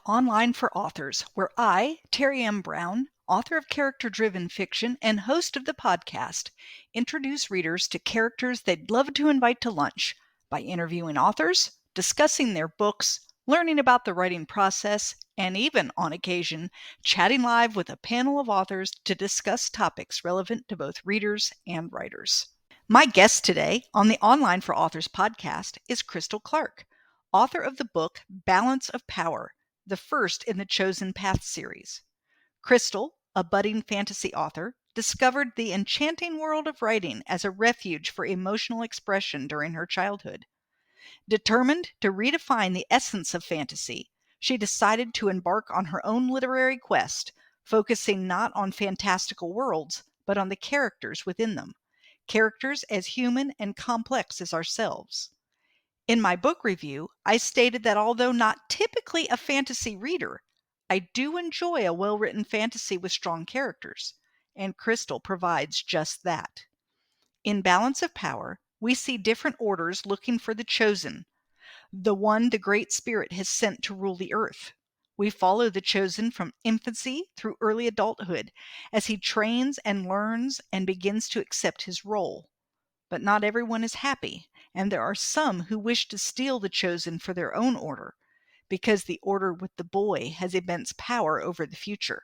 Online for Authors, where I, Terry M. Brown, author of character-driven fiction and host of the podcast, introduce readers to characters they'd love to invite to lunch by interviewing authors, discussing their books, learning about the writing process, and even, on occasion, chatting live with a panel of authors to discuss topics relevant to both readers and writers. My guest today on the Online for Authors podcast is Krystal Clark, author of the book Balance of Power, the first in the Chozien Path Series. Krystal, a budding fantasy author, discovered the enchanting world of writing as a refuge for emotional expression during her childhood. Determined to redefine the essence of fantasy, she decided to embark on her own literary quest, focusing not on fantastical worlds, but on the characters within them, characters as human and complex as ourselves. In my book review, I stated that although not typically a fantasy reader, I do enjoy a well-written fantasy with strong characters, and Krystal provides just that. In Balance of Power, we see different orders looking for the chosen, the one the Great Spirit has sent to rule the earth. We follow the chosen from infancy through early adulthood as he trains and learns and begins to accept his role. But not everyone is happy, and there are some who wish to steal the chosen for their own order, because the order with the boy has immense power over the future.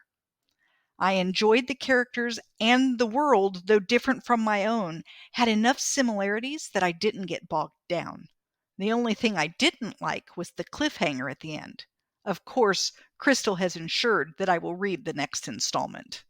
I enjoyed the characters, and the world, though different from my own, had enough similarities that I didn't get bogged down. The only thing I didn't like was the cliffhanger at the end. Of course, Krystal has ensured that I will read the next installment.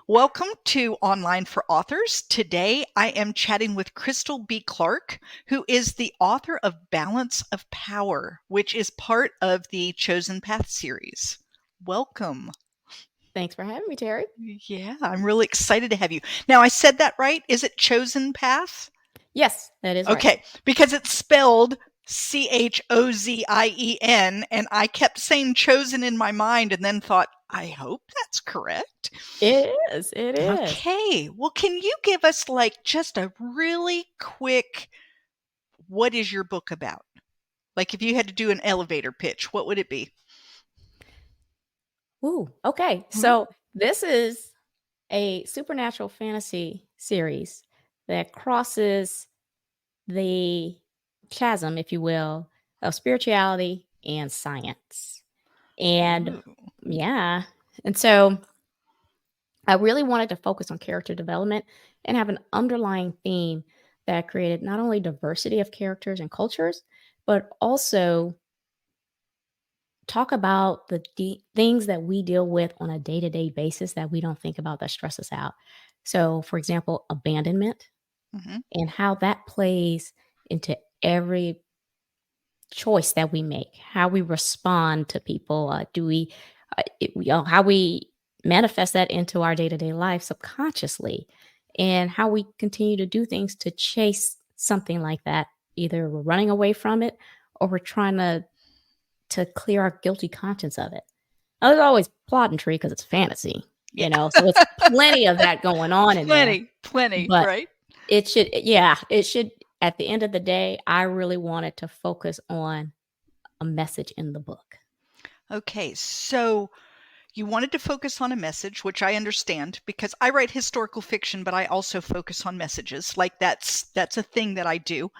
Welcome to Online for Authors. Today I am chatting with Krystal B. Clark, who is the author of Balance of Power, which is part of the Chozien Path Series. Welcome. Thanks for having me, Terry. Yeah, I'm really excited to have you. Now, I said that right? Is it Chozien Path? Yes, that is right. Okay, because it's spelled Chozien, and I kept saying chosen in my mind and then thought, I hope that's correct. It is. Okay, well, can you give us just a really quick, what is your book about? Like if you had to do an elevator pitch, what would it be? Ooh, okay. So this is a supernatural fantasy series that crosses the chasm, if you will, of spirituality and science. And yeah, and so I really wanted to focus on character development and have an underlying theme that created not only diversity of characters and cultures, but also talk about the things that we deal with on a day-to-day basis that we don't think about that stress us out. So, for example, abandonment and how that plays into every choice that we make, how we respond to people. How we manifest that into our day-to-day life subconsciously, and how we continue to do things to chase something like that. Either we're running away from it or we're trying to clear our guilty conscience of it. Now, there's always pleasantry because it's fantasy, so it's plenty of that going on in there. Plenty, but right? It should, at the end of the day, I really wanted to focus on a message in the book. Okay, so you wanted to focus on a message, which I understand because I write historical fiction, but I also focus on messages. Like that's a thing that I do.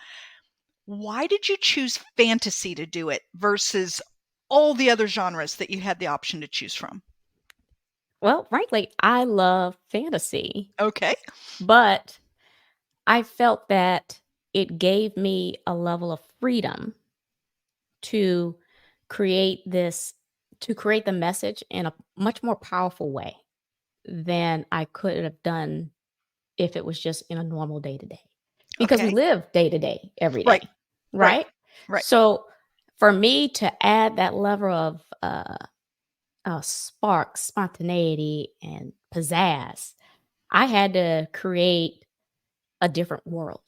Why did you choose fantasy to do it versus all the other genres that you had the option to choose from? Well, frankly, I love fantasy. Okay. But I felt that it gave me a level of freedom to create the message in a much more powerful way than I could have done if it was just in a normal day to day. Because we live day to day every day. Right? So for me to add that level of spark, spontaneity, and pizzazz, I had to create a different world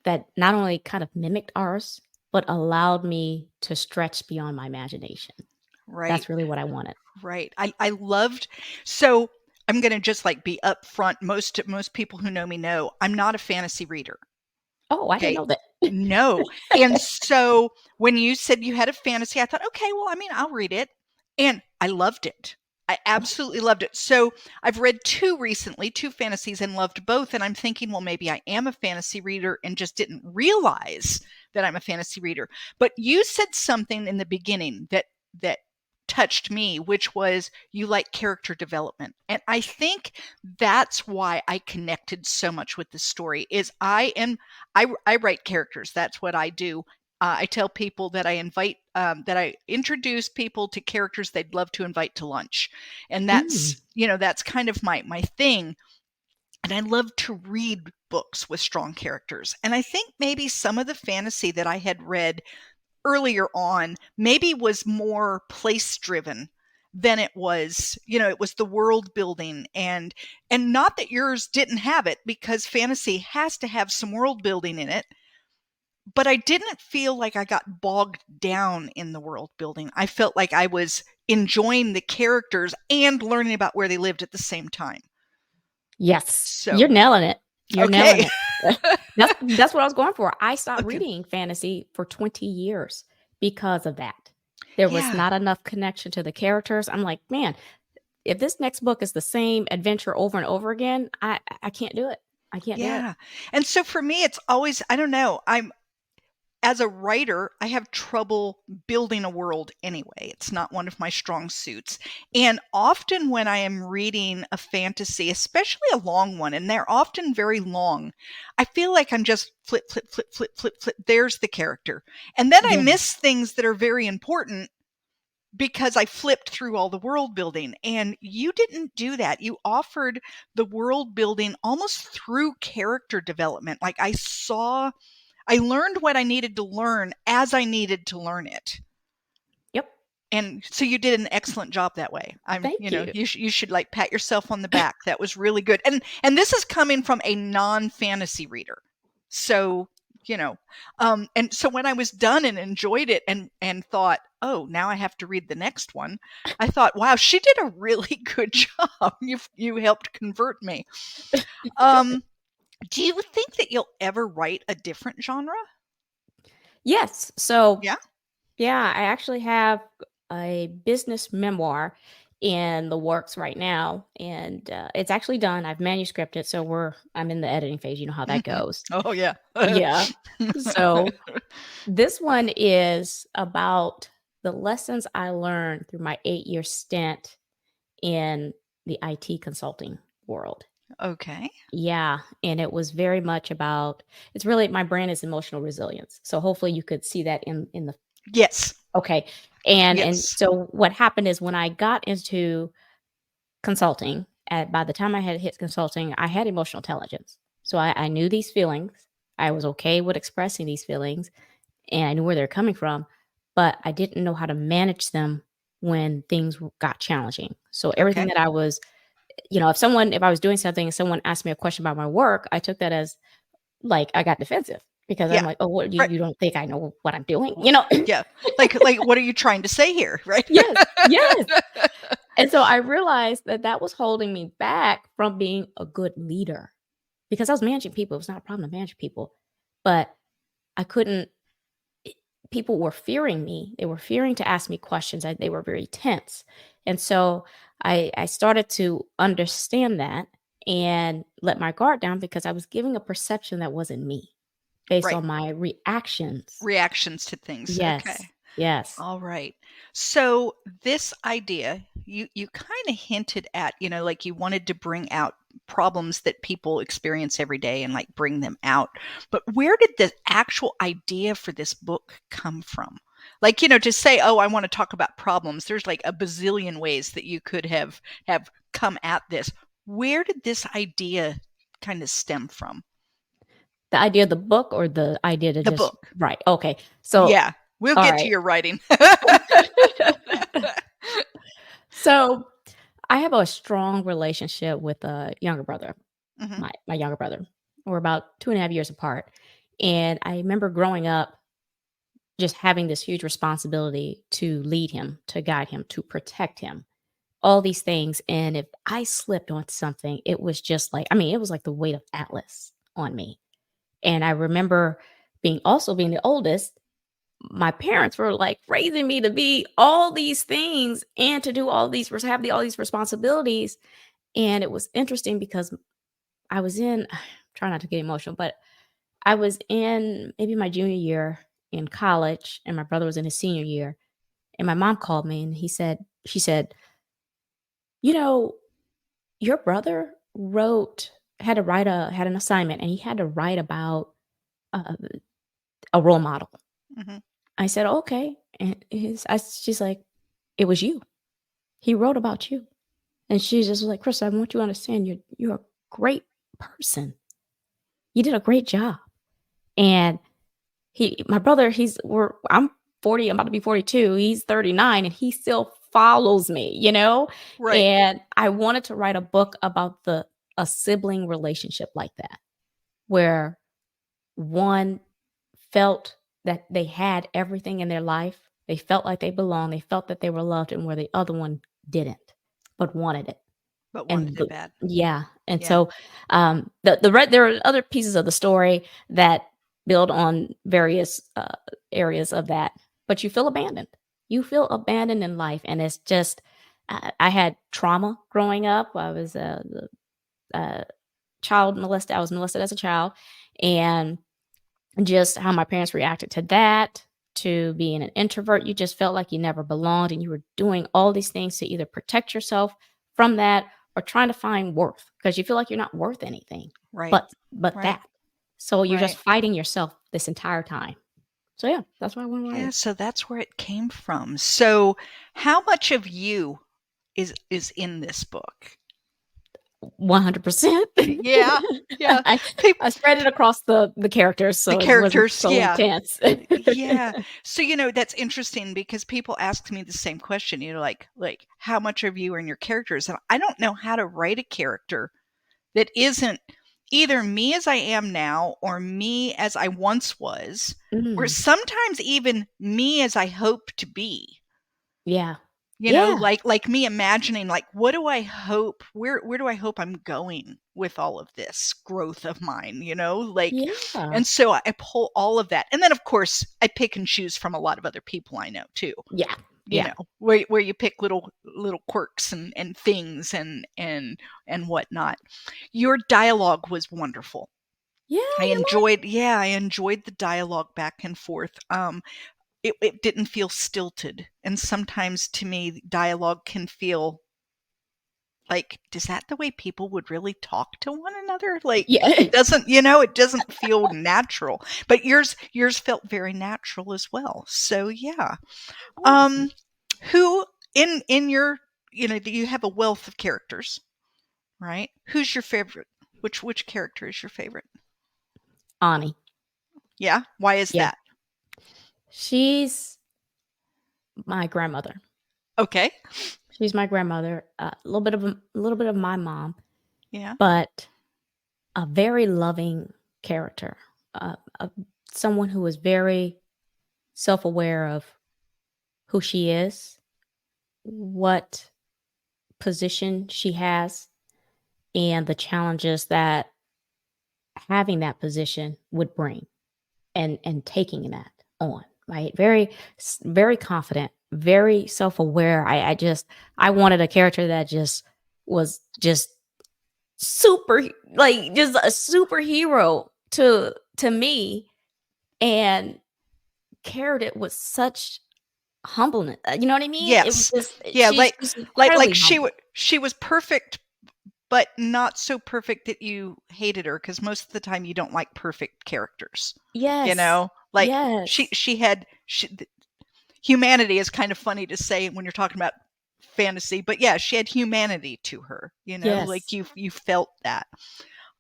that not only kind of mimicked ours, but allowed me to stretch beyond my imagination. Right. That's really what I wanted. Right. I loved, so I'm going to just like be upfront. Most people who know me know I'm not a fantasy reader. Oh, I didn't Okay. know that. No. And so when you said you had a fantasy, I thought, okay, well, I mean, I'll read it. And I loved it. I absolutely loved it. So I've read two recently, two fantasies, and loved both. And I'm thinking, well, maybe I am a fantasy reader and just didn't realize that I'm a fantasy reader. But you said something in the beginning that touched me, which was you like character development. And I think that's why I connected so much with this story is I write characters. That's what I do. I tell people that that I introduce people to characters they'd love to invite to lunch. And that's, that's kind of my thing. And I love to read books with strong characters. And I think maybe some of the fantasy that I had read earlier on maybe was more place driven than it was, it was the world building and not that yours didn't have it, because fantasy has to have some world building in it. But I didn't feel like I got bogged down in the world building. I felt like I was enjoying the characters and learning about where they lived at the same time. Yes. You're So, nailing it. You're nailing okay. it. That's what I was going for. I stopped reading fantasy for 20 years because of that. There was not enough connection to the characters. I'm like, man, if this next book is the same adventure over and over again, I can't do it. I can't do it. And so for me, it's always, I don't know, as a writer, I have trouble building a world anyway. It's not one of my strong suits. And often when I am reading a fantasy, especially a long one, and they're often very long, I feel like I'm just flip, flip, flip, flip, flip, flip. There's the character. And then I miss things that are very important because I flipped through all the world building. And you didn't do that. You offered the world building almost through character development. Like I learned what I needed to learn as I needed to learn it. Yep. And so you did an excellent job that way. Thank you. You should like pat yourself on the back. That was really good. And this is coming from a non-fantasy reader. So, and so when I was done and enjoyed it and thought, oh, now I have to read the next one, I thought, wow, she did a really good job. You helped convert me. Do you think that you'll ever write a different genre? Yes. So, Yeah. I actually have a business memoir in the works right now, and it's actually done. I've manuscripted, so I'm in the editing phase. You know how that goes. Oh, yeah. Yeah. So this one is about the lessons I learned through my 8-year stint in the IT consulting world. Okay. Yeah. And it was very much about, it's really, my brand is emotional resilience. So hopefully you could see that in the. Yes. Okay. And Yes. so what happened is when I got into consulting, by the time I had hit consulting, I had emotional intelligence. So I knew these feelings. I was okay with expressing these feelings and I knew where they're coming from, but I didn't know how to manage them when things got challenging. So everything that I was, if I was doing something and someone asked me a question about my work, I took that as like I got defensive because I'm like, oh, what you don't think I know what I'm doing? Yeah. Like what are you trying to say here? Right. Yes. Yes. And so I realized that was holding me back from being a good leader because I was managing people. It was not a problem to manage people, but I couldn't. People were fearing me. They were fearing to ask me questions. They were very tense. And so I started to understand that and let my guard down because I was giving a perception that wasn't me based on my reactions. Reactions to things. Yes. Okay. Yes. All right. So this idea, you kind of hinted at, like you wanted to bring out problems that people experience every day and like bring them out. But where did the actual idea for this book come from? Like, to say, oh, I want to talk about problems. There's like a bazillion ways that you could have come at this. Where did this idea kind of stem from? The idea of the book or the idea to The just book. Right. Okay. So yeah, we'll all get right. to your writing. So I have a strong relationship with a younger brother, Mm-hmm. my younger brother. We're about 2.5 years apart. And I remember growing up just having this huge responsibility to lead him, to guide him, to protect him all these things. And if I slipped on something, it was just like, I mean, it was like the weight of Atlas on me. And I remember being the oldest, my parents were like raising me to be all these things and to do all these responsibilities. And it was interesting because I was in, try not to get emotional, but I was in maybe my junior year in college, and my brother was in his senior year. And my mom called me and she said, you know, your brother had an assignment and he had to write about uh, a role model. Hmm. I said, okay. And she's like, it was you. He wrote about you. And she just was like, Chris, I want you to understand you're a great person. You did a great job. And my brother, I'm 40, I'm about to be 42. He's 39 and he still follows me, you know? Right. And I wanted to write a book about a sibling relationship like that, where one felt that they had everything in their life. They felt like they belonged. They felt that they were loved, and where the other one didn't, but wanted it. But wanted And it bad. yeah, and Yeah. so there are other pieces of the story that build on various areas of that, but you feel abandoned. You feel abandoned in life, and it's just I had trauma growing up. I was a child molested. I was molested as a child, and just how my parents reacted to that, to being an introvert. You just felt like you never belonged, and you were doing all these things to either protect yourself from that or trying to find worth, because you feel like you're not worth anything Right. but Right. that. So you're just Right. fighting yourself this entire time. So yeah, that's why I want to write Yeah. it. So that's where it came from. So, how much of you is in this book? 100%. Yeah. Yeah. I People, I spread it across the characters, the so it wasn't characters. so Yeah. intense. Yeah. So, that's interesting because people ask me the same question, like how much of you are in your characters? And I don't know how to write a character that isn't either me as I am now or me as I once was, or Mm, sometimes even me as I hope to be. yeah. Yeah. Like me imagining, like, what do I hope, where do I hope I'm going with all of this growth of mine, like, Yeah. and so I pull all of that. And then of course I pick and choose from a lot of other people I know too, Yeah. Yeah. where you pick little quirks and things and whatnot. Your dialogue was wonderful. Yeah, I you like. enjoyed, yeah, I enjoyed the dialogue back and forth. It didn't feel stilted. And sometimes to me, dialogue can feel like, is that the way people would really talk to one another? Like, Yeah. it doesn't feel natural. But yours felt very natural as well. So yeah. Awesome. Um, who in your, you have a wealth of characters, right? Who's your favorite? Which character is your favorite? Ani. Yeah. Why is Yeah. that? She's my grandmother. Okay. She's my grandmother. A little bit of my mom, Yeah. but a very loving character. Someone who is very self-aware of who she is, what position she has, and the challenges that having that position would bring, and taking that on, right? Very confident, very self-aware. I wanted a character that just was just super, like, just a superhero to me, and carried it with such humbleness. You know what I mean? It was Yes. just Yeah, she's just like incredibly humble. she was perfect, but not so perfect that you hated her, because most of the time you don't like perfect characters. Yes. Like Yes. humanity is kind of funny to say when you're talking about fantasy, but yeah, she had humanity to her, like Yes. you felt that.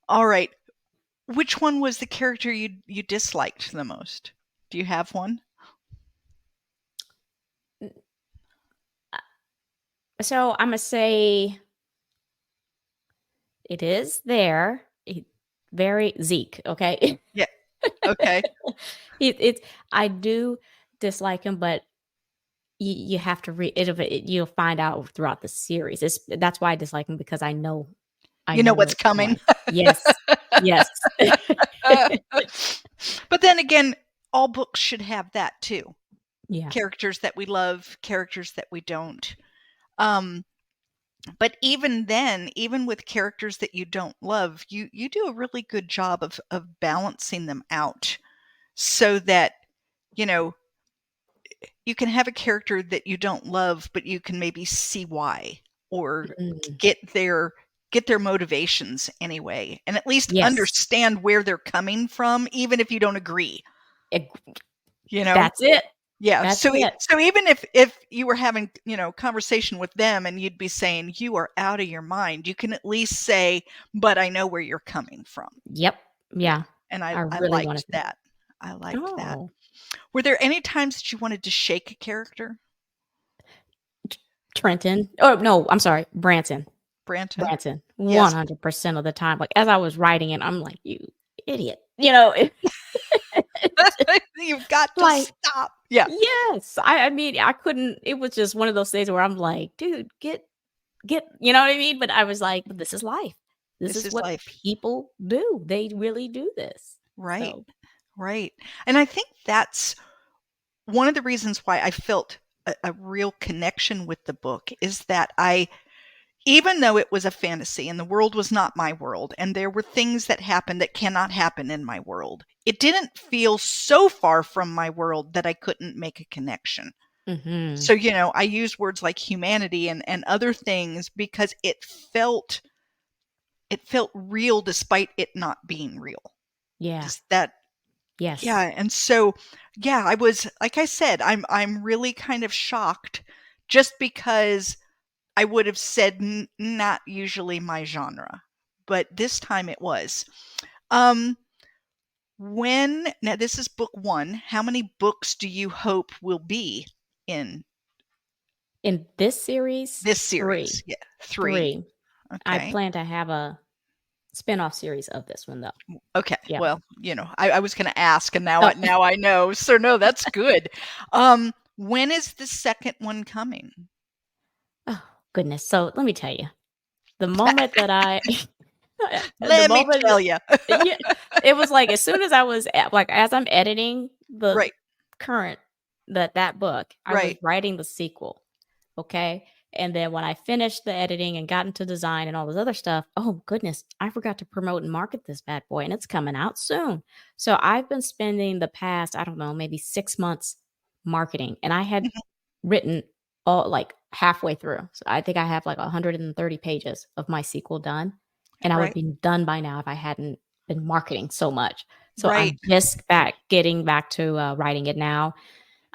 All right. Which one was the character you disliked the most? Do you have one? So Imma say it is there. Very Zeke, okay? Yeah. Okay. It's I do dislike him, but you have to read it. You'll find out throughout the series. That's why I dislike them, because I You know know what's what's coming. coming. Yes. Yes. But then again, all books should have that too. Yeah. Characters that we love, characters that we don't. But even then, even with characters that you don't love, you do a really good job of balancing them out so that, you know, you can have a character that you don't love, but you can maybe see why, or Mm. get their motivations anyway, and at least Yes. understand where they're coming from, even if you don't agree. Eg You know? That's it. Yeah. That's So it. so even if you were having, conversation with them and you'd be saying, "You are out of your mind," you can at least say, "But I know where you're coming from." Yep. Yeah. Yeah. And I I really wanted liked to. that. I liked that. Oh, Were there any times that you wanted to shake a character? Trenton. Oh, no, I'm sorry, Branson. Branton? Branson. Yes. 100% of the time. Like, as I was writing it, I'm like, "You idiot." You know? It's You've got to like, stop. Yeah. yes. I mean, I couldn't. It was just one of those days where I'm like, "Dude, get," you know what I mean? But I was like, "But this is life. This This is is what life. people do. They really do this." Right. So, Right. And I think that's one of the reasons why I felt a real connection with the book is that even though it was a fantasy and the world was not my world, and there were things that happened that cannot happen in my world, it didn't feel so far from my world that I couldn't make a connection. mhm. So, I use words like humanity and other things because it felt real despite it not being real. Yeah. Does that Yeah, Yes. and so, yeah, I was like I said, I'm really kind of shocked just because I would have said not usually my genre, but this time it was. Um, now this is book 1. How many books do you hope will be in In this series, this 3. series? Yeah, 3. 3. I Okay. plan to have a spinoff series of this one, though. Okay. Yeah. Well, I was going to ask, and now Oh. I know. So no, that's good. When is the second one coming? Oh, goodness. So, let me tell you, the moment that I the Let me moment tell that you. yeah, it was like, as soon as I was like, as I'm editing the Right. current that book, I was Right. writing the sequel, okay? And then when I finished the editing and got into design and all this other stuff, oh goodness, I forgot to promote and market this bad boy, and it's coming out soon. So I've been spending the past, I don't know, maybe 6 months marketing, and I had Mhm. written all like halfway through. So I think I have like 130 pages of my sequel done, and I would Right. be done by now if I hadn't been marketing so much. So Right. I'm just getting back to writing it now.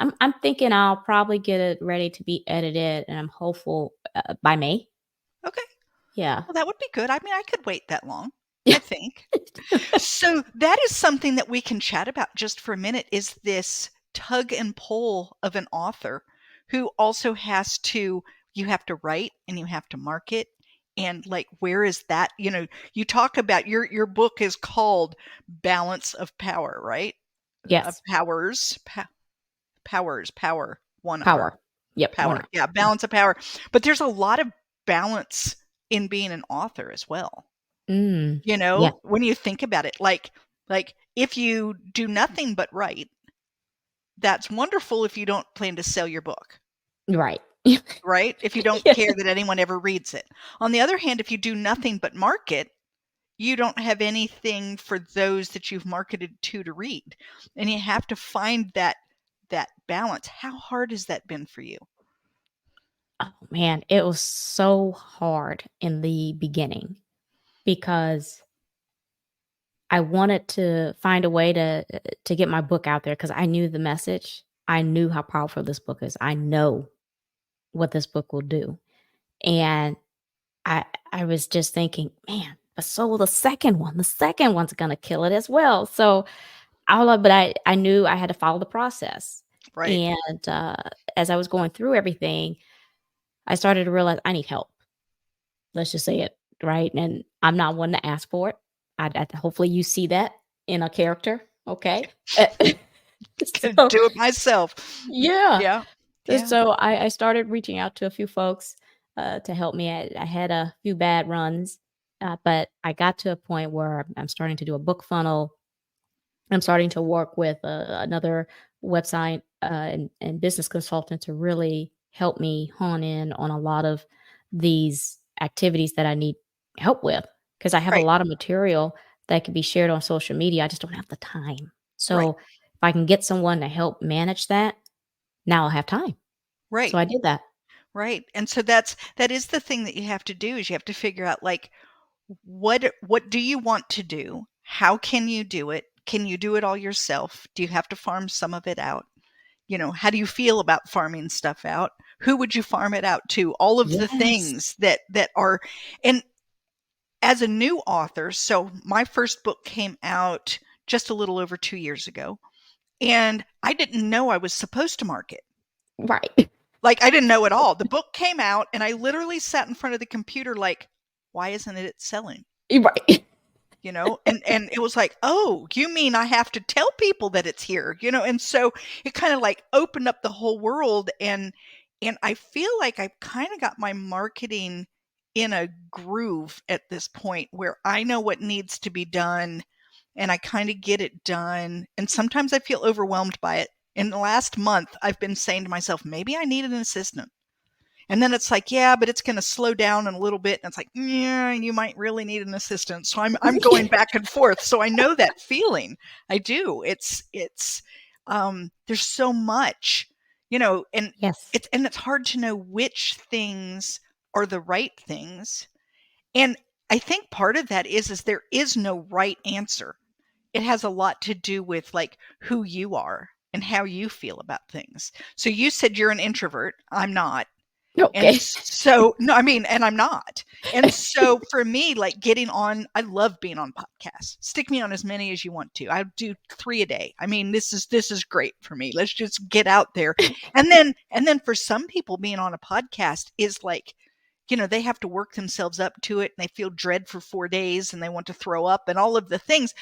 I'm thinking I'll probably get it ready to be edited, and I'm hopeful by May. Okay. Yeah. Well, that would be good. I mean, I could wait that long, I think. So that is something that we can chat about just for a minute, is this tug and pull of an author who also you have to write and you have to market. And like, where is that? You talk about your book is called Balance of Power, right? Yes. Power, one R. Power. Yep. One Power. R. Yeah, balance of power. But there's a lot of balance in being an author as well. Mm. Yeah. When you think about it, like if you do nothing but write, that's wonderful if you don't plan to sell your book, Right. right? If you don't Yeah. care that anyone ever reads it. On the other hand, if you do nothing but market, you don't have anything for those that you've marketed to read. And you have to find that balance. How hard has that been for you? Oh man, it was so hard in the beginning because I wanted to find a way to get my book out there, because I knew the message. I knew how powerful this book is. I know what this book will do. And I I was just thinking, "Man, but so will the second one. The second one's gonna kill it as well." So, but I knew I had to follow the process. Right. And, as I was going through everything, I started to realize I need help. Let's just say it, right? And I'm not one to ask for it. Hopefully you see that in a character, okay? Can So do it myself. yeah. Yeah. Yeah. So I started reaching out to a few folks to help me. I had a few bad runs, but I got to a point where I'm starting to do a book funnel. I'm starting to work with another website and business consultant to really help me hone in on a lot of these activities that I need help with because I have a Right. lot of material that can be shared on social media. I just don't have the time. Right. So if I can get someone to help manage that, now I'll have time. So Right. I did that. Right. And so that is the thing that you have to do is you have to figure out like what do you want to do? How can you do it? Can you do it all yourself? Do you have to farm some of it out? How do you feel about farming stuff out? Who would you farm it out to? All of the Yes. things that are, and as a new author, so my first book came out just a little over 2 years ago, and I didn't know I was supposed to market. Right. Like, I didn't know at all. The book came out, and I literally sat in front of the computer like, "Why isn't it selling?" Right. And it was like, "Oh, you mean I have to tell people that it's here?" And so it kind of like opened up the whole world, and I feel like I've kind of got my marketing in a groove at this point where I know what needs to be done and I kind of get it done. And sometimes I feel overwhelmed by it. In the last month, I've been saying to myself, maybe I need an assistant. And then it's like, yeah, but it's going to slow down in a little bit. And it's like, yeah, you might really need an assistant. So I'm going back and forth. So I know that feeling. I do. There's so much, and Yes. it's hard to know which things are the right things. And I think part of that is there is no right answer. It has a lot to do with like who you are and how you feel about things. So you said you're an introvert. I'm not. And Okay. so, no, I mean, and I'm not. And so for me, like getting on, I love being on podcasts. Stick me on as many as you want to. I do 3 a day. I mean, this is great for me. Let's just get out there. And then for some people being on a podcast is like, they have to work themselves up to it and they feel dread for 4 days and they want to throw up and all of the things,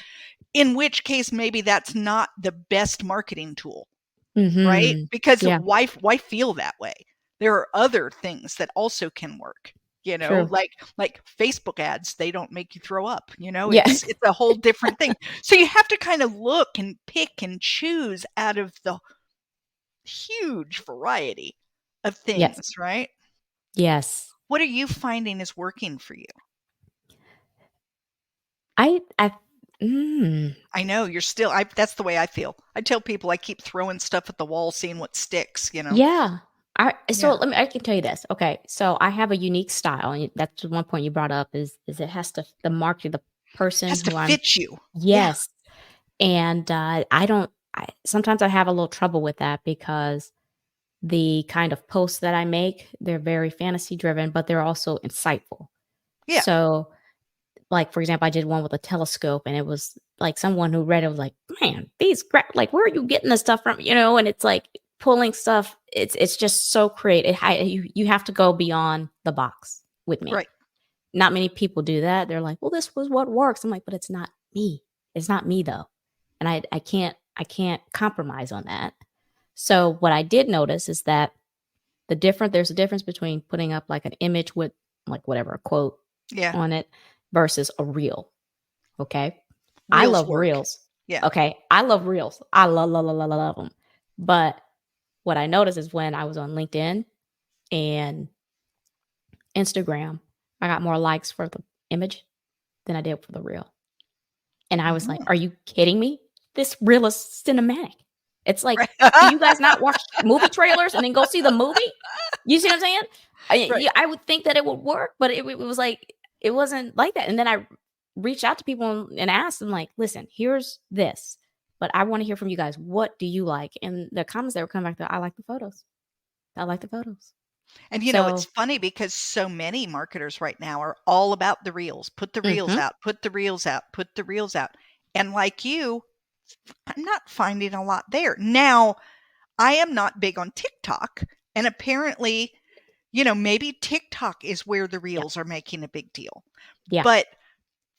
in which case maybe that's not the best marketing tool. Right? Mhm. Because Yeah, why feel that way? There are other things that also can work, true. like Facebook ads, they don't make you throw up, Yeah. it's a whole different thing. So you have to kind of look and pick and choose out of the huge variety of Yes. things, right? Yes. What are you finding is working for you? I mm, I know you're still that's the way I feel. I tell people I keep throwing stuff at the wall, seeing what sticks. yeah. So Yeah. I can tell you this. Okay, so I have a unique style, and that's one point you brought up is it has to the market, the person Has to who I'm. fit you. Yeah. Yes, and I don't. Sometimes I have a little trouble with that because the kind of posts that I make, they're very fantasy driven, but they're also insightful. Yeah. So like, for example, I did one with a telescope, and it was like someone who read it was like, "Man, like, where are you getting this stuff from?" And it's like pulling stuff. It's just so creative. You have to go beyond the box with me. Right. Not many people do that. They're like, "Well, this was what works." I'm like, "But it's not me. It's not me though, and I can't compromise on that." So what I did notice is that there's a difference between putting up like an image with like whatever a quote Yeah. on it versus a reel. Okay. I Reels love work. reels. Yeah. Okay. I love reels. I love them. But what I noticed is when I was on LinkedIn and Instagram, I got more likes for the image than I did for the reel. And I was like, Mhm. are you kidding me? This reel is cinematic. It's like, Right. do you guys not watch movie trailers and then go see the movie? You see what I'm saying? Right. I would think that it would work, but it was like, it wasn't like that. And then I reached out to people and asked them, like, listen, here's this, but I want to hear from you guys. What do you like? And the comments that were coming back, I like the photos. I like the photos. And it's So, funny because so many marketers right now are all about the reels. Put the reels mhm, out, put the reels out, put the reels out. And like you, I'm not finding a lot there. Now, I am not big on TikTok. And apparently, maybe TikTok is where the yeah, reels are making a big deal. yeah, But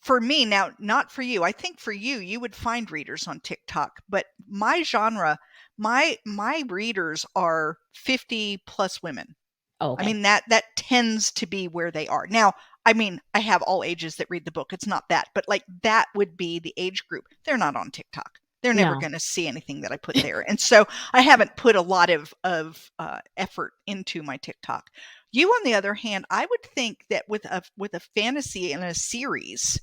for me now, not for you. I think for you, you would find readers on TikTok, but my genre, my readers are 50 plus women. Oh, I okay. mean, that tends to be where they are. Now, I mean, I have all ages that read the book. It's not that, but like that would be the age group. They're not on TikTok. They're never No. going to see anything that I put there. And so I haven't put a lot of effort into my TikTok. You, on the other hand, I would think that with a fantasy in a series,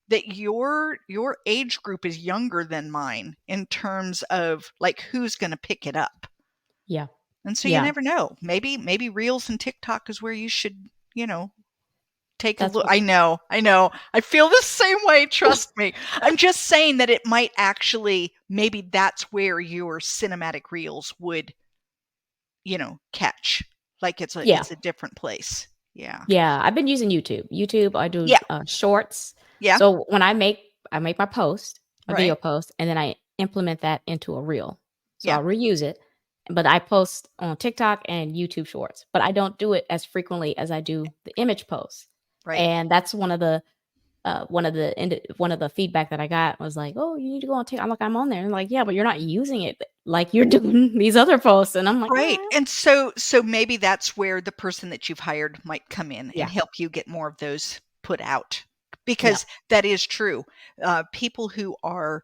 that your age group is younger than mine in terms of like who's going to pick it up. Yeah. And so you Yeah. never know. Maybe Reels and TikTok is where you should, take a That's look. what I know. I feel the same way, trust me. I'm just saying that it might actually, maybe that's where your cinematic reels would, catch. Like it's Yeah. a different place. Yeah. Yeah, I've been using YouTube. YouTube, I do, Yeah. shorts. Yeah. So when I make my post, a video Right. post, and then I implement that into a reel. So Yeah. I'll reuse it, but I post on TikTok and YouTube Shorts, but I don't do it as frequently as I do the image posts. Right. And that's one of the feedback that I got was like, "Oh, you need to go on TikTok." I'm like, "I'm on there." And like, "Yeah, but you're not using it like you're doing these other posts." And I'm like, Right. "Ah." And so maybe that's where the person that you've hired might come in and Yeah. help you get more of those put out. Yeah. Because that is true. People who are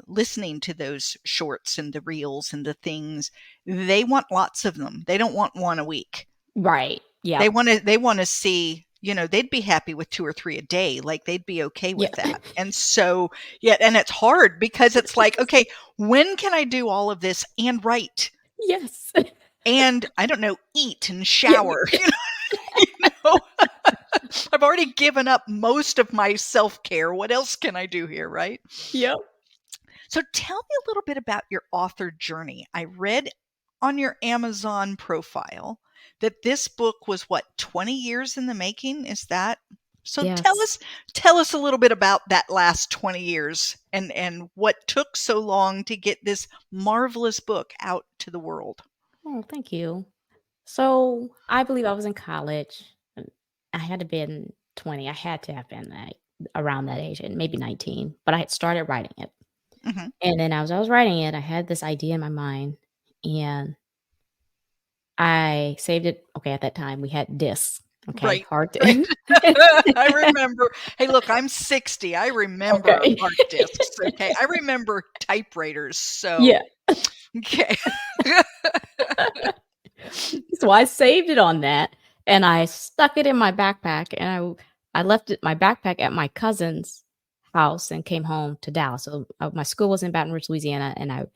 listening to those shorts and the reels and the things, they want lots of them. They don't want one a week. Right. Yeah. They want to see, they'd be happy with 2 or 3 a day. Like they'd be okay Yeah. with that. And so, yeah, and it's hard because it's like, okay, when can I do all of this and write? Yes. And I don't know, eat and Yeah. shower. You know, I've already given up most of my self-care. What else can I do here, right? Yep. So tell me a little bit about your author journey. I read on your Amazon profile that this book was what, 20 years in the making? Is that so? Yes. Tell us a little bit about that last 20 years and what took so long to get this marvelous book out to the world. Oh, thank you. So I believe I was in college. I had to been 20. I had to have been that around that age and maybe 19, but I had started writing it. Hmm. And then as I was writing it, I had this idea in my mind and I saved it. Okay, at that time we had discs. Okay, Right, hard right. to. I remember. Hey, look, I'm 60. I remember Okay. hard disks, okay? I remember typewriters, so Yeah. okay. So I saved it on that and I stuck it in my backpack and I left my backpack at my cousin's house and came home to Dallas. So my school was in Baton Rouge, Louisiana, and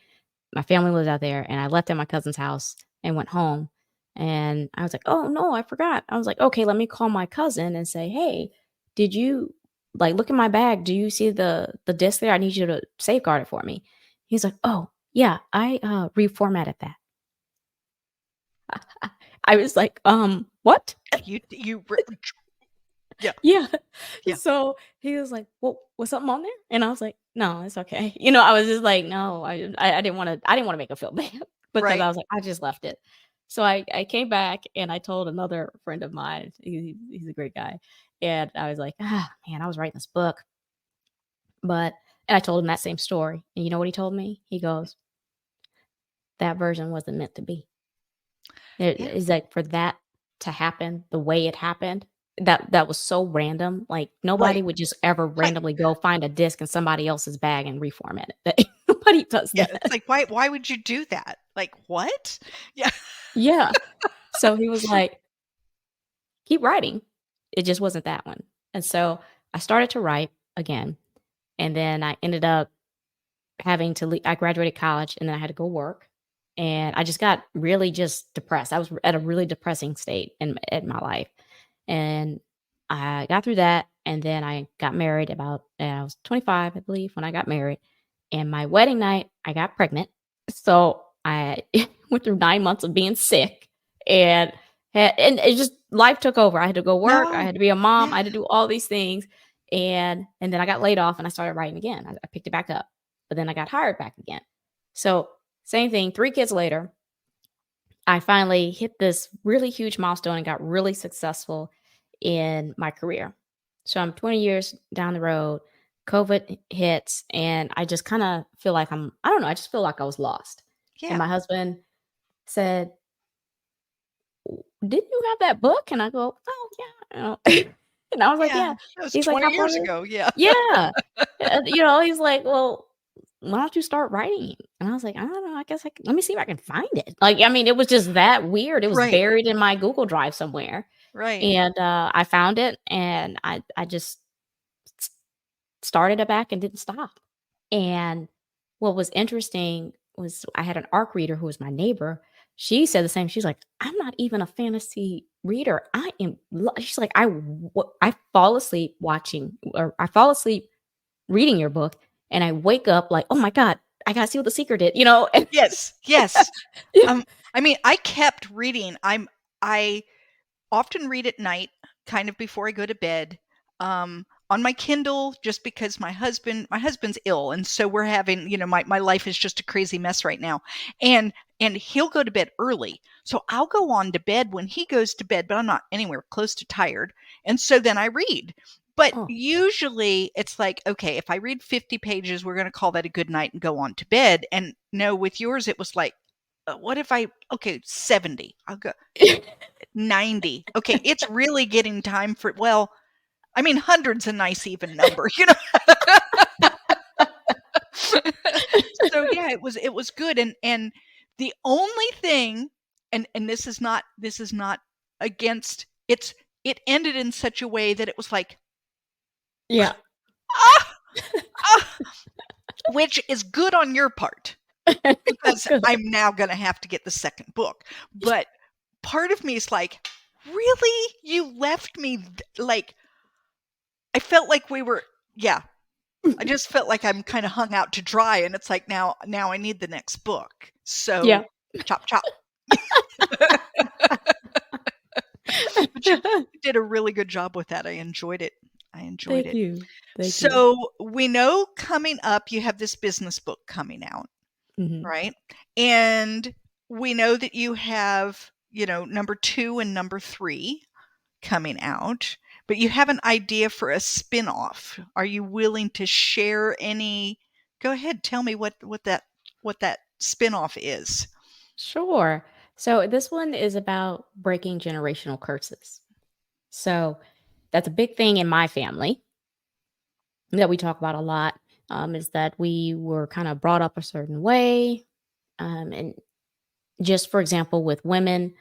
my family was out there, and I left at my cousin's house and went home. And I was like, "Oh no, I forgot." I was like, "Okay, let me call my cousin and say, hey, did you like look in my bag? Do you see the disc there? I need you to safeguard it for me." He's like, "Oh yeah, I reformatted that." I was like, what?" You yeah, Yeah. yeah, So he was like, "Well, was something on there?" And I was like, "No, it's okay." I was just like, "No, I didn't wanna make him feel bad because right. I was like, I just left it." So I came back and I told another friend of mine, he's a great guy, and I was like, "Ah, man, I was writing this book." And I told him that same story, and you know what he told me? He goes, "That version wasn't meant to be." Yeah, It's like for that to happen the way it happened, that was so random, like, nobody right, would just ever right. randomly go find a disk in somebody else's bag and reformat it. Nobody does Yeah, it's that. like, why would you do that? Like, what? Yeah. Yeah. So he was like, "Keep writing." It just wasn't that one. And so I started to write again, and then I ended up having to I graduated college, and then I had to go work, and I just got really just depressed. I was at a really depressing state in my life. And I got through that, and then I got married I was 25, I believe, when I got married, and my wedding night, I got pregnant. So I went through 9 months of being sick and and it just life took over. I had to go work, I No. had to be a mom, I had to Yeah. do all these things, and then I got laid off and I started writing again. I picked it back up, but then I got hired back again. So, same thing, 3 kids later, I finally hit this really huge milestone and got really successful in my career. So I'm 20 years down the road, COVID hits, and I just kind of feel like I don't know, I just feel like I was lost. And Yeah. my husband said, "Didn't you have that book?" And I go, "Oh, yeah." And I was like, Yeah. "Yeah." That was He's like, 20 "How far years is it?" ago. Yeah. Yeah. He's like, "Well, why don't you start writing?" And I was like, "I don't know. I guess let me see if I can find it." Like, I mean, it was just that weird. It was Right. buried in my Google Drive somewhere. Right. And I found it, and I just s started it back and didn't stop. And what was interesting was I had an ARC reader who was my neighbor. She said the same. She's like, "I'm not even a fantasy reader. I am." She's like, I fall asleep watching, or I fall asleep reading your book, and I wake up like, oh my god, I gotta see what the secret is. And Yes. Yes. yeah. I mean, I kept reading. I often read at night, kind of before I go to bed, on my Kindle, just because my husband's ill, and so we're having, my life is just a crazy mess right now, and he'll go to bed early, so I'll go on to bed when he goes to bed, but I'm not anywhere close to tired, and so then I read. But Oh, usually it's like, okay, if I read 50 pages, we're going to call that a good night and go on to bed. And no, with yours, it was like, what if okay, 70? I'll go 90. Okay, it's really getting time for, well, I mean, 100's a nice even number, you know? So yeah, it was good, and the only thing, and this is not against, it ended in such a way that it was like, yeah. "Ah, ah," which is good on your part, because Good. I'm now gonna have to get the second book, but part of me is like, "Really? You left me like," I felt like we were, yeah, I just felt like I'm kinda hung out to dry, and it's like, now I need the next book. So, Yeah. chop, chop. But you did a really good job with that. I enjoyed it. I enjoyed Thank it. you. Thank you. So, we know coming up you have this business book coming out, Mhm. right? And we know that you have, number 2 and number 3 coming out, but you have an idea for a spin-off. Are you willing to share any? Go ahead, tell me what that spin-off is. Sure. So this one is about breaking generational curses. So that's a big thing in my family that we talk about a lot. Is that we were kind of brought up a certain way, and just for example, with women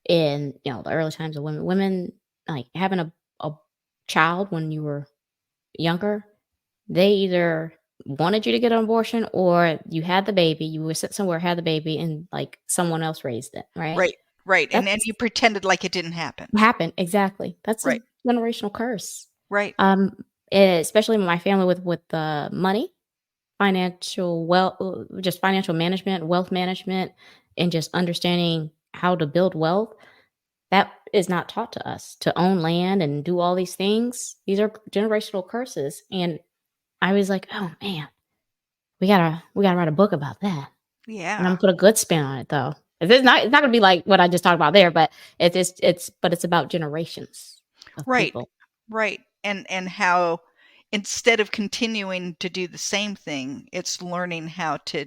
in the early times of women like having a child when you were younger, they either wanted you to get an abortion or you had the baby, you were sent somewhere, had the baby, and like someone else raised it, right? Right, right, and then That's you pretended like it didn't happen. happened exactly. That's a Right, generational curse. right, Um, Especially in my family with money, financial just financial management, wealth management, and just understanding how to build wealth. That is not taught to us to own land and do all these things. These are generational curses. And I was like, oh man, we gotta write a book about that. And I'm yeah, gonna put a good spin on it though. It's not gonna be like what I just talked about there, but it's about generations of right, people. right, and how instead of continuing to do the same thing, it's learning how to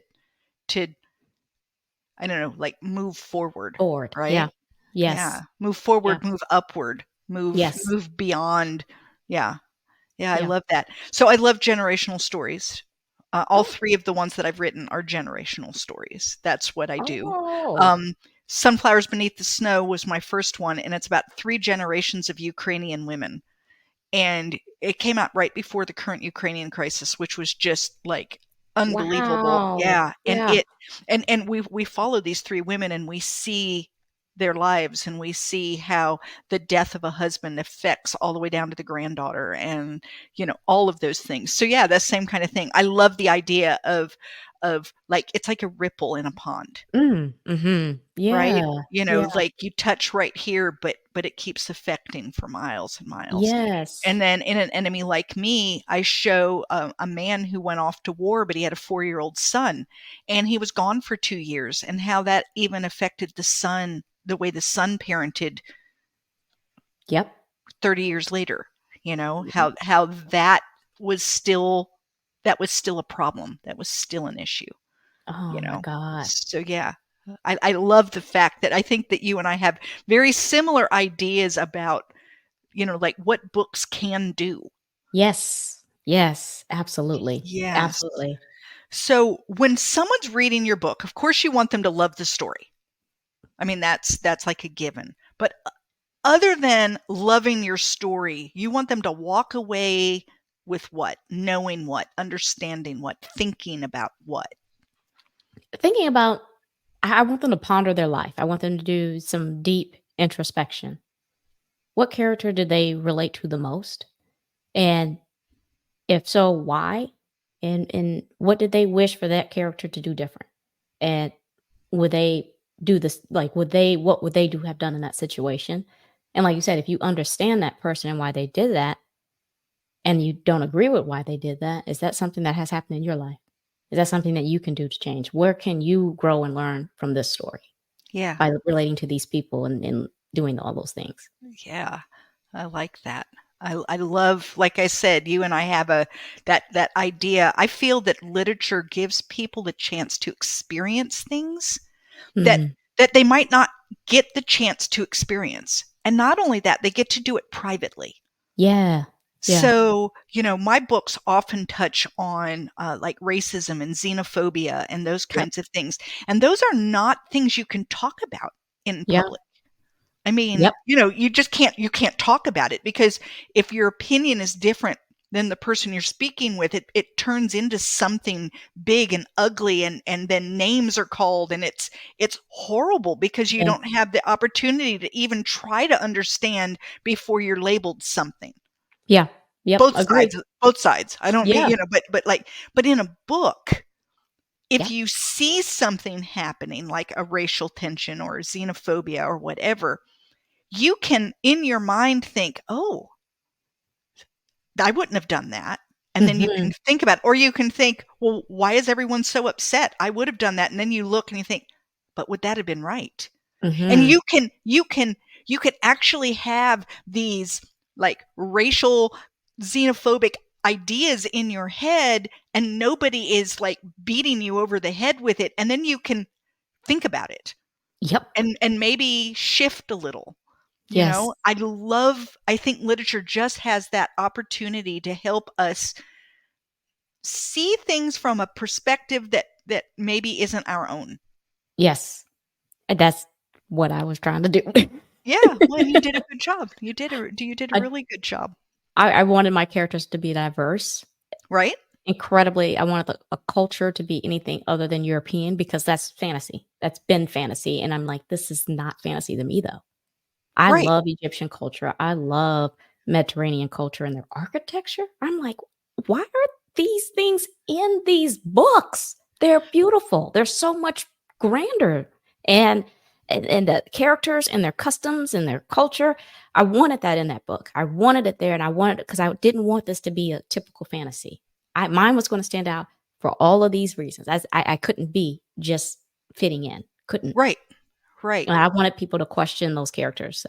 I don't know, like, move forward, Forward. right? Yeah. Yes. Yeah, move Yeah. forward, move upward, move Yes. move beyond. Yeah. Yeah, I Yeah. love that. So I love generational stories. All Oh. 3 of the ones that I've written are generational stories. That's what I do. Oh. Um, Sunflowers Beneath the Snow was my first one, and it's about 3 generations of Ukrainian women. And it came out right before the current Ukrainian crisis, which was just, like, unbelievable. Wow. Yeah, and Yeah. we follow these 3 women, and we see their lives, and we see how the death of a husband affects all the way down to the granddaughter, and, all of those things. So, yeah, that same kinda thing. I love the idea of, like, it's like a ripple in a pond. Mhm. Right? Yeah. Yeah. Like, you touch right here, but it keeps affecting for miles and miles. Yes. And then in An Enemy Like Me, I show a man who went off to war, but he had a 4-year-old son, and he was gone for 2 years, and how that even affected the son, the way the son parented Yep. 30 years later. how that was still a problem. That was still an issue. Oh my God. So yeah, I love the fact that I think that you and I have very similar ideas about, like what books can do. Yes. Yes. Absolutely. Yes. Absolutely. So when someone's reading your book, of course you want them to love the story. I mean, that's like a given. But other than loving your story, you want them to walk away with what? Knowing what? Understanding what? Thinking about what? Thinking about, I want them to ponder their life. I want them to do some deep introspection. What character did they relate to the most? And if so, why? And what did they wish for that character to do different? And would they do this, like, what would they do have done in that situation? And like you said, if you understand that person and why they did that, and you don't agree with why they did that, is that something that has happened in your life? Is that something that you can do to change? Where can you grow and learn from this story Yeah. by relating to these people and doing all those things? Yeah. I like that. I love, like I said, you and I have that idea. I feel that literature gives people the chance to experience things that Mhm. they might not get the chance to experience. And not only that, they get to do it privately. Yeah. Yeah. So, my books often touch on like racism and xenophobia and those Yep. kinds of things. And those are not things you can talk about in Yeah. public. I mean, Yep. you just can't talk about it, because if your opinion is different than the person you're speaking with, it turns into something big and ugly, and then names are called, and it's horrible because you Yeah. don't have the opportunity to even try to understand before you're labeled something. Yeah. Yep. Both Agree. sides, both sides. I don't mean, Yeah. but in a book, if Yeah. you see something happening like a racial tension or xenophobia or whatever, you can in your mind think, oh, I wouldn't have done that. And then you can Mhm. think about it. Or you can think, well, why is everyone so upset? I would have done that. And then you look and you think, but would that have been right? And Mhm. you can actually have these like racial xenophobic ideas in your head, and nobody is like beating you over the head with it. And then you can think about it Yep. and maybe shift a little. Yes. I think literature just has that opportunity to help us see things from a perspective that maybe isn't our own. Yes. And that's what I was trying to do. Yeah, well, and you did a good job. You did a I really good job, I wanted my characters to be diverse. right? Incredibly, I wanted a culture to be anything other than European because that's fantasy. That's been fantasy, and I'm like, "This is not fantasy to me, though." I Right. love Egyptian culture. I love Mediterranean culture and their architecture. I'm like, "Why are these things in these books? They're beautiful. They're so much grander." And and the characters and their customs and their culture, I wanted that in that book. I wanted it there, and I wanted it because I didn't want this to be a typical fantasy. Mine was gonna stand out for all of these reasons. I couldn't be just fitting in. Couldn't. Right. Right. And I wanted people to question those characters.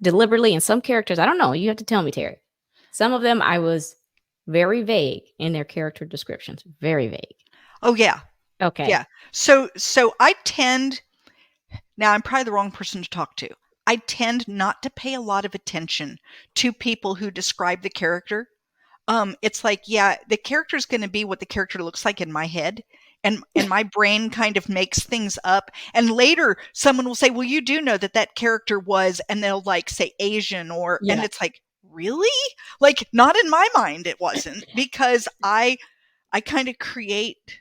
Deliberately in some characters, I don't know, you have to tell me, Terry. Some of them I was very vague in their character descriptions, very vague. Oh yeah. Okay. Yeah. So now I'm probably the wrong person to talk to. I tend not to pay a lot of attention to people who describe the character. It's like, yeah, the character is going to be what the character looks like in my head. And my brain kind of makes things up. And later someone will say, well, you do know that character was, and they'll like say Asian, and Yeah. it's like, really? Like, not in my mind. It wasn't, because I kind of create,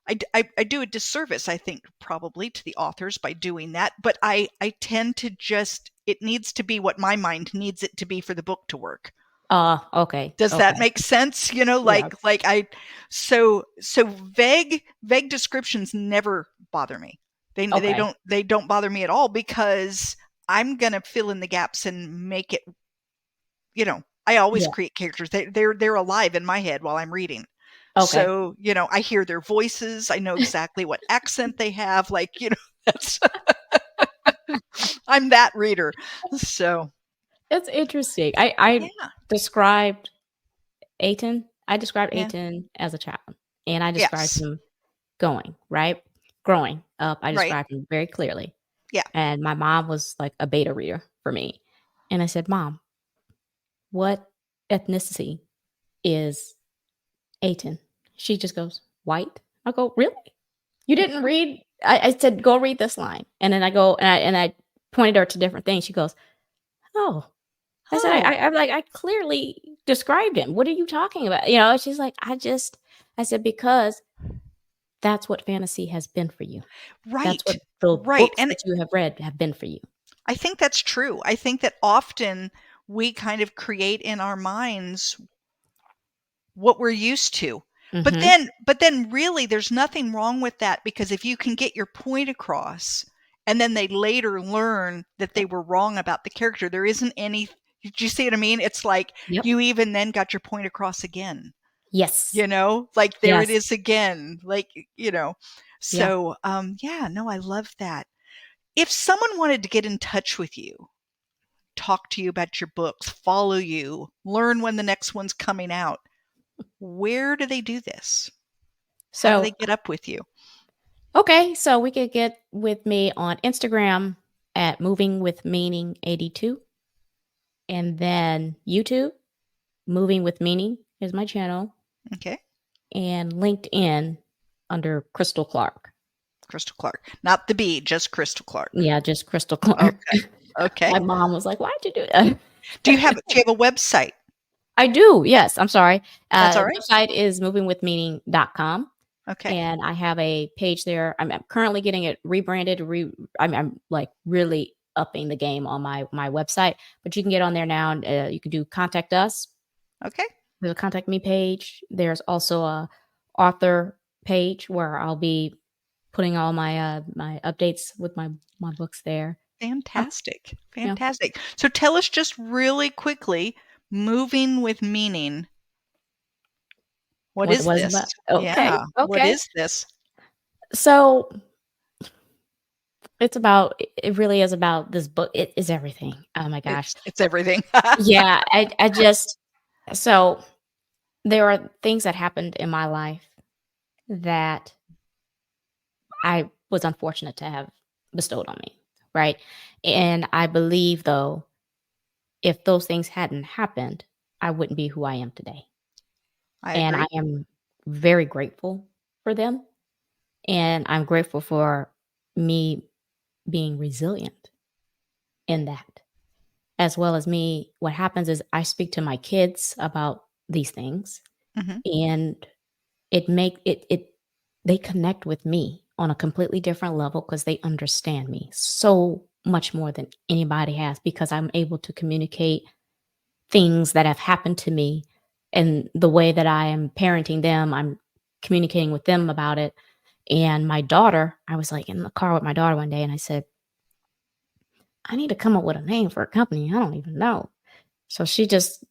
I do a disservice, I think, probably to the authors by doing that. But I tend to just, it needs to be what my mind needs it to be for the book to work. Okay. Does that Okay. make sense? Yeah. So vague descriptions never bother me. Okay. They don't bother me at all, because I'm going to fill in the gaps and make it, I always Yeah. create characters. They're alive in my head while I'm reading. Okay. So, I hear their voices. I know exactly what accent they have. That's I'm that reader. So, It's interesting. I Yeah. described Aiton. I described Yeah. Aiton as a child, and I described Yes. him growing up. I Right. described him very clearly. Yeah. And my mom was like a beta reader for me. And I said, Mom, what ethnicity is Aiton? She just goes, white. I go, really? You didn't read? I said, go read this line. And then I go and I pointed her to different things. She goes, oh. I said, Oh, I'm like, I clearly described him. What are you talking about? You know, she's like, I said, because that's what fantasy has been for you. That's right. what the Right. books And that you have read have been for you. I think that's true. I think that often we kind of create in our minds what we're used to. But Mhm. then really there's nothing wrong with that, because if you can get your point across and then they later learn that they were wrong about the character, there isn't any, do you see what I mean? It's like Yep. you even then got your point across again. Yes. Like there it Yes. is again. Like, Yeah. so yeah, no, I love that. If someone wanted to get in touch with you, talk to you about your books, follow you, learn when the next one's coming out, where do they do this? How do they So, get up with you? okay, so we could get with me on Instagram at Moving with Meaning 82, and then YouTube, Moving with Meaning is my channel, Okay. and LinkedIn under Krystal Clark. Krystal Clark. Not the B, just Krystal Clark. Yeah, just Krystal Clark. Okay. Okay. My mom was like, "Why'd you do that?" Do you have a website? I do. Yes, I'm sorry. That's all right. Website is movingwithmeaning.com. Okay. And I have a page there. I'm currently getting it rebranded. I'm like really upping the game on my website, but you can get on there now, and you can do contact us. Okay. There's a contact me page. There's also a author page where I'll be putting all my updates with my books there. Oh, Fantastic. yeah. Fantastic. So tell us just really quickly, Moving with Meaning. What What is was this? about? Okay, Yeah. What okay. is this? So it's about. It really is about this book. It is everything. Oh my gosh. It's everything. Yeah. I just so there are things that happened in my life that I was unfortunate to have bestowed on me, right? And I believe, though, if those things hadn't happened, I wouldn't be who I am today. I And I agree. am very grateful for them. And I'm grateful for me being resilient in that, as well as me. What happens is I speak to my kids about these things, Mhm. and it they connect with me on a completely different level because they understand me so much more than anybody has, because I'm able to communicate things that have happened to me, and the way that I am parenting them, I'm communicating with them about it. And my daughter, I was like in the car with my daughter one day and I said, I need to come up with a name for a company. I don't even know. So she just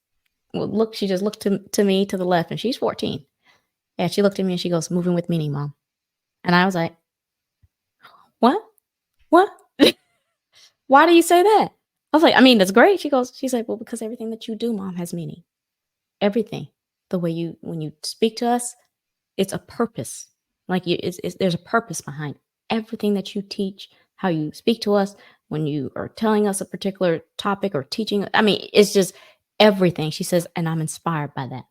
looked to me to the left, and she's 14. And she looked at me and she goes, Moving with Meaning, Mom. And I was like, what? What? Why do you say that? I was like, I mean, that's great. She's like, well, because everything that you do, Mom, has meaning. Everything. The way when you speak to us, it's a purpose. Like there's a purpose behind everything that you teach, how you speak to us, when you are telling us a particular topic or teaching. I mean, it's just everything. She says, and I'm inspired by that.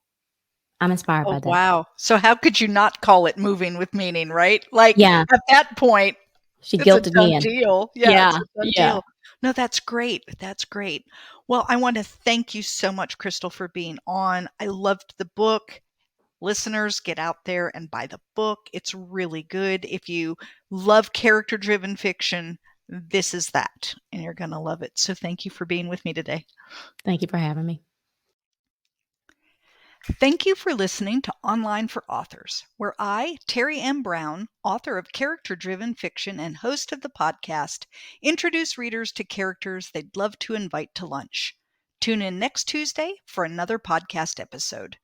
I'm inspired Oh, by that. wow. So how could you not call it Moving with Meaning, right? Like, Yeah. at that point, She it's a guilted me done in. deal. Yeah, it's Yeah. a done Yeah. deal. No, that's great. That's great. Well, I want to thank you so much, Krystal, for being on. I loved the book. Listeners, get out there and buy the book. It's really good. If you love character-driven fiction, this is that, and you're going to love it. So thank you for being with me today. Thank you for having me. Thank you for listening to Online for Authors, where I, Terry M. Brown, author of character-driven fiction and host of the podcast, introduce readers to characters they'd love to invite to lunch. Tune in next Tuesday for another podcast episode.